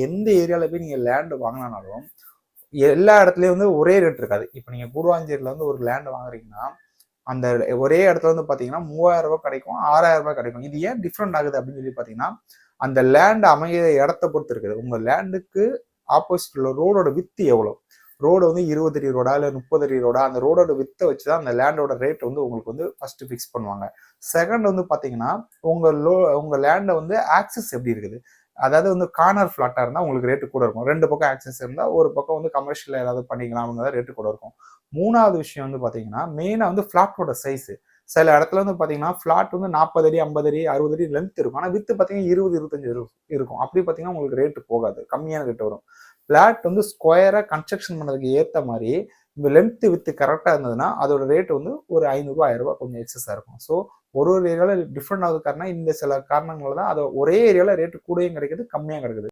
எந்த ஏரியாவில் போய் நீங்கள் லேண்டு வாங்கினாலும் எல்லா இடத்துலையும் வந்து ஒரே ரேட் இருக்காது. இப்போ நீங்கள் கூடுவாஞ்சேரியில் வந்து ஒரு லேண்டு வாங்குறீங்கன்னா அந்த ஒரே இடத்துல வந்து பார்த்தீங்கன்னா 3000 ரூபாய் கிடைக்கும், 6000 ரூபாய் கிடைக்கும். இது ஏன் டிஃப்ரெண்ட் ஆகுது அப்படின்னு சொல்லி பார்த்தீங்கன்னா அந்த லேண்ட் அமைய இடத்த பொறுத்து இருக்குது. உங்கள் லேண்டுக்கு ஆப்போசிட் உள்ள ரோடோட வித்து எவ்வளோ, ரோடு வந்து 20 அடி ரோடா இல்லை 30 அடி ரோடா, அந்த ரோடோட வித்தை வச்சு தான் அந்த லேண்டோட ரேட் வந்து உங்களுக்கு வந்து ஃபர்ஸ்ட் ஃபிக்ஸ் பண்ணுவாங்க. செகண்ட் வந்து பார்த்தீங்கன்னா உங்கள் லேண்டை வந்து ஆக்சஸ் எப்படி இருக்குது. அதாவது வந்து கார்னர் ஃபிளாட்டாக இருந்தால் உங்களுக்கு ரேட்டு கூட இருக்கும். 2 பக்கம் ஆக்சஸ் இருந்தால் ஒரு பக்கம் வந்து கமர்ஷியல் ஏதாவது பண்ணிக்கலாம் அப்படிங்கிறத ரேட்டு கூட இருக்கும். மூணாவது விஷயம் வந்து பார்த்தீங்கன்னா மெயினாக வந்து ஃபிளாட்டோட சைஸு. சில இடத்துல வந்து பார்த்தீங்கன்னா ஃபிளாட் வந்து 40 அடி 50 அடி 60 அடி லென்த் இருக்கும். ஆனால் வித்து பார்த்தீங்கன்னா 20 25 இருக்கும். அப்படி பார்த்தீங்கன்னா உங்களுக்கு ரேட்டு போகாது, கம்மியான ரேட்டு வரும். ஃபிளாட் வந்து ஸ்கொயராக கன்ஸ்ட்ரக்ஷன் பண்ணதுக்கு ஏற்ற மாதிரி இந்த லென்த்து வித்து கரெக்டாக இருந்ததுன்னா அதோட ரேட் வந்து ஒரு 500 1000 கொஞ்சம் எக்ஸஸாக இருக்கும். ஸோ ஒரு ஏரியாவில் டிஃப்ரெண்ட் ஆகுது காரணம் இந்த சில காரணங்களால தான் அது ஒரே ஏரியாவில் ரேட்டு கூடயும் கிடைக்குது, கம்மியாக கிடைக்குது.